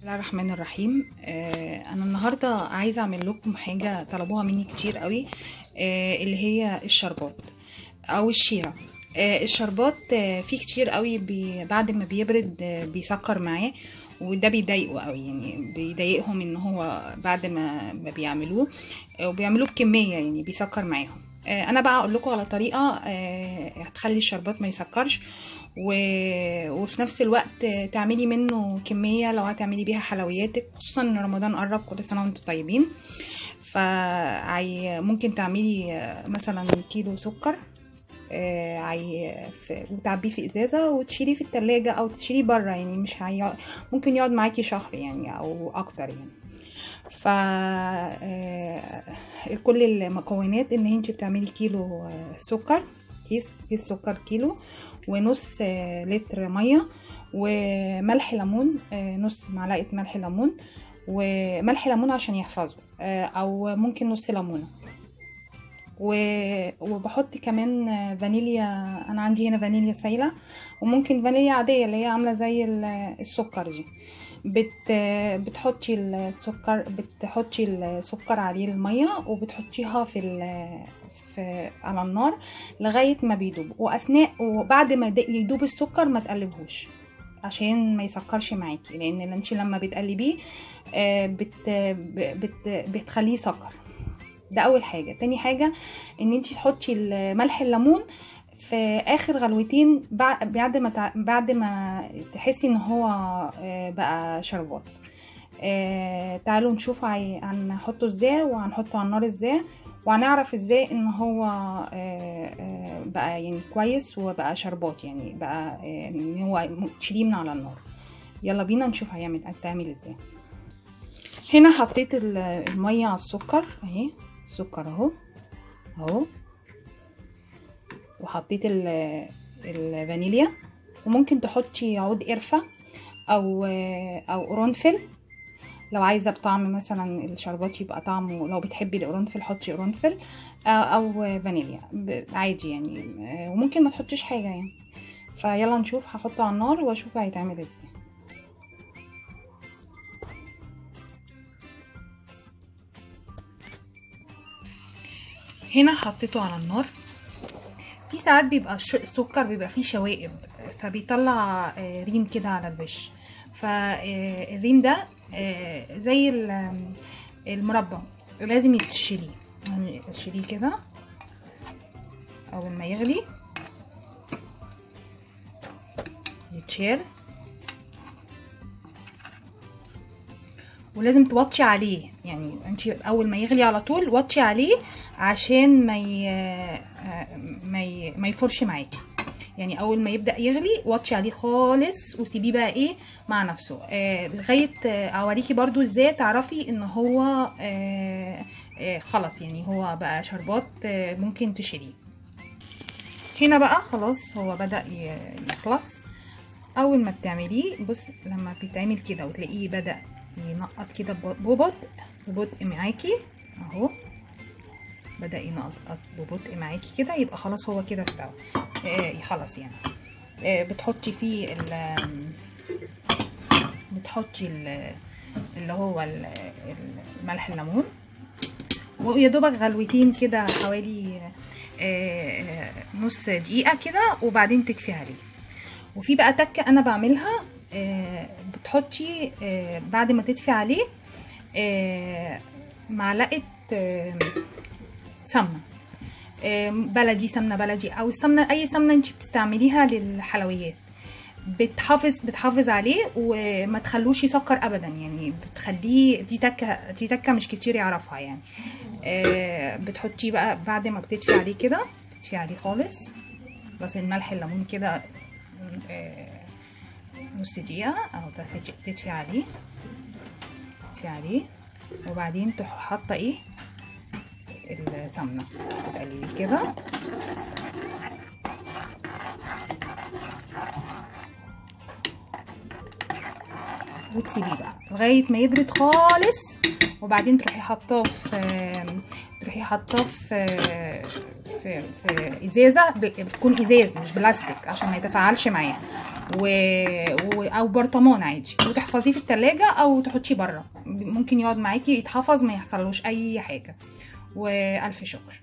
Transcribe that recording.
بسم الله الرحمن الرحيم. انا النهارده عايزه اعمل لكم حاجه طلبوها مني كتير قوي، اللي هي الشربات او الشيره. الشربات فيه كتير قوي بعد ما بيبرد بيسكر معاه، وده بيضايقه قوي، يعني بيضايقهم ان هو بعد ما بيعملوه وبيعملوه بكميه يعني بيسكر معاهم. انا بقى اقول لكم على طريقه هتخلي الشربات ما يسكرش، وفي نفس الوقت تعملي منه كميه لو هتعملي بيها حلوياتك، خصوصا ان رمضان قرب، كل سنه وانتم طيبين. ممكن تعملي مثلا كيلو سكر، وتعبيه في ازازه وتشيليه في التلاجة او تشيليه بره، يعني مش ممكن يقعد معاكي شهر يعني او اكتر يعني. ف كل المكونات ان انت بتعملي كيلو سكر، كيس سكر كيلو، ونص لتر ميه، وملح ليمون، نص معلقه ملح ليمون، وملح ليمون عشان يحفظه، او ممكن نص ليمونه، وبحط كمان فانيليا. انا عندي هنا فانيليا سايله، وممكن فانيليا عاديه اللي هي عامله زي السكر دي. بتحطي السكر عليه الميه، وبتحطيها على النار لغايه ما بيدوب، وبعد ما يدوب السكر ما تقلبهوش عشان ما يسكرش معاكي، لان انت لما بتقلبيه بتخليه سكر. ده اول حاجه. تاني حاجه ان انتي تحطي ملح الليمون في اخر غلوتين، بعد ما تحسي ان هو بقى شربات. تعالوا نشوف هنحطه ازاي، وهنحطه على النار ازاي، وهنعرف ازاي ان هو بقى يعني كويس وبقى شربات، يعني بقى ان هو تشيليه من على النار. يلا بينا نشوف هتعمل ازاي. هنا حطيت الميه على السكر اهي، السكر اهو، وحطيت الفانيليا، وممكن تحطي عود قرفة او قرنفل لو عايزه بطعم مثلا الشربات يبقى طعمه، لو بتحبي القرنفل حطي قرنفل، او فانيليا عادي يعني، وممكن ما تحطيش حاجه يعني. فيلا نشوف، هحطه على النار واشوف هيتعمل ازاي. هنا حطيته على النار. في ساعات بيبقى السكر بيبقى فيه شوائب، فبيطلع ريم كده على الوش، فالريم ده زي المربى، لازم تشيليه، يعني تشيليه كده اول ما يغلي يتشال، ولازم توطي عليه، يعني انت اول ما يغلي على طول وطي عليه عشان ما يفرش معاكي. يعني اول ما يبدا يغلي وطي عليه خالص، وسيبيه بقى ايه مع نفسه لغايه اوريكي برضو ازاي تعرفي ان هو خلاص، يعني هو بقى شربات ممكن تشيليه. هنا بقى خلاص هو بدا يخلص. اول ما بتعمليه، بص لما بيتعمل كده وتلاقيه بدا ينقط كده ببطء معاكي اهو، بدا ينقط ببطء معاكي كده، يبقى خلاص هو كده استوى. خلاص يعني. بتحطي فيه اللي هو الملح الليمون، ويا دوبك غلوتين كده حوالي نص دقيقه كده، وبعدين تطفي عليه. وفي بقى تكه انا بعملها، بتحطي بعد ما تطفي عليه معلقه سمنه بلدي، سمنه بلدي او السمنه، اي سمنه انت بتستعمليها للحلويات، بتحافظ عليه وما تخلوش يسكر ابدا، يعني بتخليه، دي تكه مش كتير يعرفها يعني. بتحطيه بقى بعد ما بتدفي عليه كده، تدفي عليه خالص، بس الملح الليمون كده نص دقيقه اهو، تدفي عليه، وبعدين تروح حاطه ايه السمنه، تقلبيه كده وتسيبيه بقى لغايه ما يبرد خالص، وبعدين تروحي حاطاه في ازازه، بتكون ازاز مش بلاستيك عشان ما يتفاعلش معاه، او برطمان عادي، وتحفظيه في التلاجة او تحطيه بره، ممكن يقعد معاكي يتحفظ ما يحصلوش اي حاجه. والف شكر.